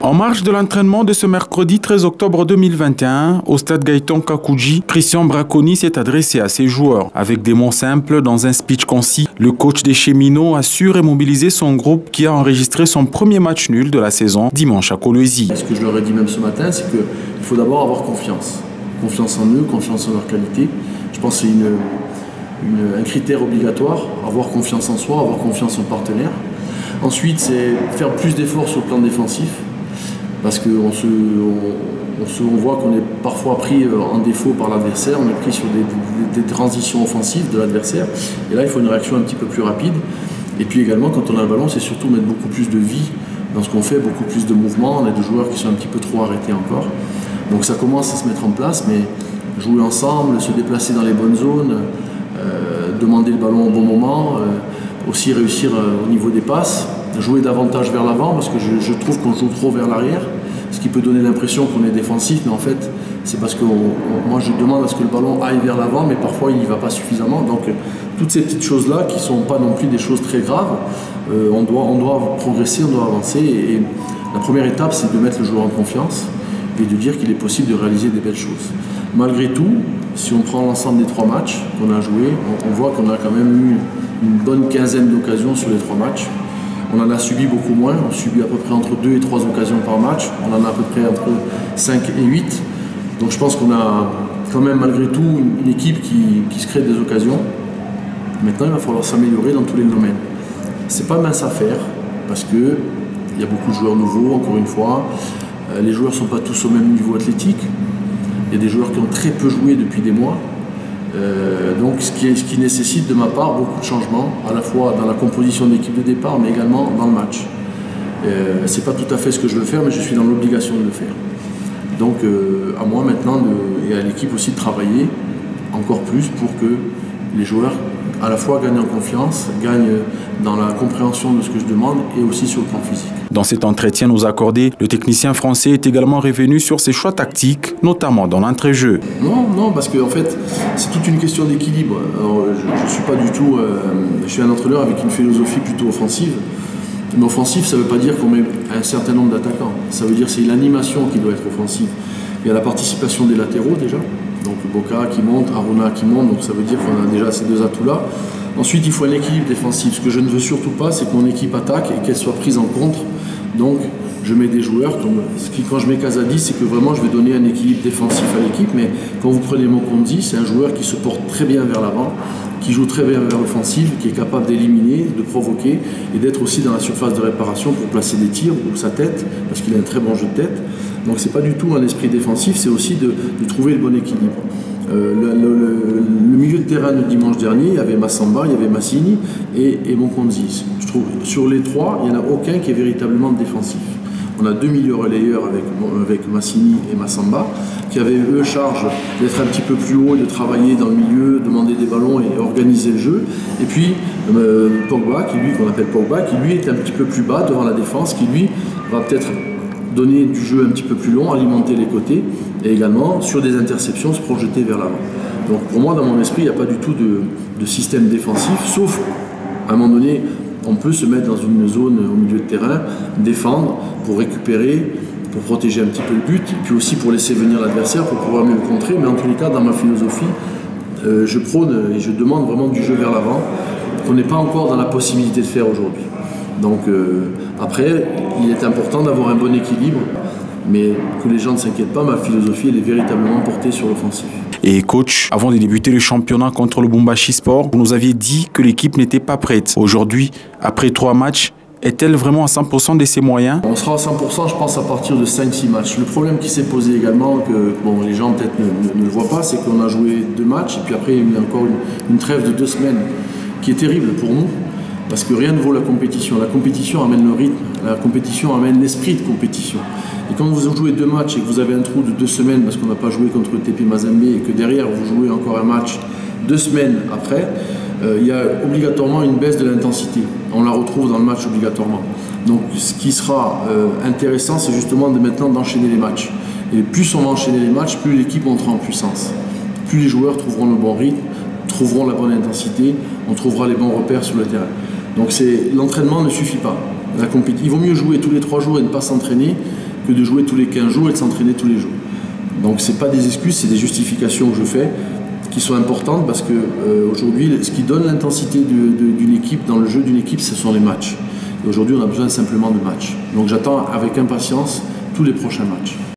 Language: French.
En marge de l'entraînement de ce mercredi 13 octobre 2021, au stade Gaëtan Kakouji, Christian Braconi s'est adressé à ses joueurs. Avec des mots simples, dans un speech concis, le coach des Cheminots a su remobiliser son groupe qui a enregistré son premier match nul de la saison dimanche à Kolwezi. Ce que je leur ai dit même ce matin, c'est qu'il faut d'abord avoir confiance. Confiance en eux, confiance en leur qualité. Je pense que c'est un critère obligatoire, avoir confiance en soi, avoir confiance en partenaire. Ensuite, c'est faire plus d'efforts sur le plan défensif. Parce qu'on voit qu'on est parfois pris en défaut par l'adversaire, on est pris sur des transitions offensives de l'adversaire. Et là, il faut une réaction un petit peu plus rapide. Et puis également, quand on a le ballon, c'est surtout mettre beaucoup plus de vie dans ce qu'on fait, beaucoup plus de mouvements. On a des joueurs qui sont un petit peu trop arrêtés encore. Donc ça commence à se mettre en place, mais jouer ensemble, se déplacer dans les bonnes zones, demander le ballon au bon moment, aussi réussir au niveau des passes. Jouer davantage vers l'avant parce que je trouve qu'on joue trop vers l'arrière, ce qui peut donner l'impression qu'on est défensif, mais en fait c'est parce que moi je demande à ce que le ballon aille vers l'avant, mais parfois il n'y va pas suffisamment. Donc toutes ces petites choses là qui ne sont pas non plus des choses très graves, on doit progresser, on doit avancer, et la première étape c'est de mettre le joueur en confiance et de dire qu'il est possible de réaliser des belles choses. Malgré tout, si on prend l'ensemble des 3 matchs qu'on a joués, on voit qu'on a quand même eu une bonne quinzaine d'occasions sur les 3 matchs. On en a subi beaucoup moins, on subit à peu près entre 2 et 3 occasions par match, on en a à peu près entre 5 et 8. Donc je pense qu'on a quand même malgré tout une équipe qui se crée des occasions. Maintenant il va falloir s'améliorer dans tous les domaines. C'est pas mince à faire parce qu'il y a beaucoup de joueurs nouveaux, encore une fois. Les joueurs ne sont pas tous au même niveau athlétique. Il y a des joueurs qui ont très peu joué depuis des mois. Donc ce qui nécessite de ma part beaucoup de changements, à la fois dans la composition de l'équipe de départ, mais également dans le match. C'est pas tout à fait ce que je veux faire, mais je suis dans l'obligation de le faire. Donc à moi maintenant et à l'équipe aussi de travailler encore plus pour que les joueurs à la fois gagnent en confiance, gagnent dans la compréhension de ce que je demande et aussi sur le plan physique. Dans cet entretien nous accordé, le technicien français est également revenu sur ses choix tactiques, notamment dans l'entrejeu. Non, parce qu'en fait, c'est toute une question d'équilibre. Je suis pas du tout... je suis un entraîneur avec une philosophie plutôt offensive. Mais offensive, ça ne veut pas dire qu'on met un certain nombre d'attaquants. Ça veut dire que c'est l'animation qui doit être offensive. Il y a la participation des latéraux déjà. Donc Boka qui monte, Aruna qui monte, donc ça veut dire qu'on a déjà ces 2 atouts-là. Ensuite, il faut un équilibre défensif. Ce que je ne veux surtout pas, c'est que mon équipe attaque et qu'elle soit prise en contre. Donc, je mets des joueurs, quand je mets Kazadi, c'est que vraiment je vais donner un équilibre défensif à l'équipe. Mais quand vous prenez Mokondi, c'est un joueur qui se porte très bien vers l'avant, qui joue très bien vers l'offensive, qui est capable d'éliminer, de provoquer et d'être aussi dans la surface de réparation pour placer des tirs ou sa tête, parce qu'il a un très bon jeu de tête. Donc c'est pas du tout un esprit défensif, c'est aussi de trouver le bon équilibre. Le milieu de terrain de dimanche dernier, il y avait Massamba, il y avait Massini et Mokonzi. Je trouve sur les 3, il n'y en a aucun qui est véritablement défensif. On a 2 milieux relayeurs avec Massini et Massamba, qui avaient eux charge d'être un petit peu plus haut et de travailler dans le milieu, demander des ballons et organiser le jeu. Et puis Pogba, qu'on appelle Pogba, qui lui est un petit peu plus bas devant la défense, qui lui va peut-être donner du jeu un petit peu plus long, alimenter les côtés, et également sur des interceptions se projeter vers l'avant. Donc pour moi, dans mon esprit, il n'y a pas du tout de système défensif, sauf à un moment donné, on peut se mettre dans une zone au milieu de terrain, défendre pour récupérer, pour protéger un petit peu le but, et puis aussi pour laisser venir l'adversaire, pour pouvoir mieux le contrer. Mais en tous les cas, dans ma philosophie, je prône et je demande vraiment du jeu vers l'avant, qu'on n'est pas encore dans la possibilité de faire aujourd'hui. Donc après, il est important d'avoir un bon équilibre, mais que les gens ne s'inquiètent pas, ma philosophie elle est véritablement portée sur l'offensif. Et coach, avant de débuter le championnat contre le Bumbashi Sport, vous nous aviez dit que l'équipe n'était pas prête. Aujourd'hui, après 3 matchs, est-elle vraiment à 100% de ses moyens? On sera à 100%, je pense, à partir de 5-6 matchs. Le problème qui s'est posé également, que les gens peut-être ne le voient pas, c'est qu'on a joué 2 matchs, et puis après il y a eu encore une trêve de 2 semaines, qui est terrible pour nous. Parce que rien ne vaut la compétition. La compétition amène le rythme, la compétition amène l'esprit de compétition. Et quand vous jouez 2 matchs et que vous avez un trou de 2 semaines parce qu'on n'a pas joué contre le TP Mazembe et que derrière vous jouez encore un match 2 semaines après, il y a obligatoirement une baisse de l'intensité. On la retrouve dans le match obligatoirement. Donc ce qui sera intéressant, c'est justement maintenant d'enchaîner les matchs. Et plus on va enchaîner les matchs, plus l'équipe montera en puissance. Plus les joueurs trouveront le bon rythme, trouveront la bonne intensité, on trouvera les bons repères sur le terrain. Donc l'entraînement ne suffit pas. Il vaut mieux jouer tous les 3 jours et ne pas s'entraîner que de jouer tous les 15 jours et de s'entraîner tous les jours. Donc ce n'est pas des excuses, c'est des justifications que je fais qui sont importantes parce que aujourd'hui, ce qui donne l'intensité d'une équipe, dans le jeu d'une équipe, ce sont les matchs. Et aujourd'hui, on a besoin simplement de matchs. Donc j'attends avec impatience tous les prochains matchs.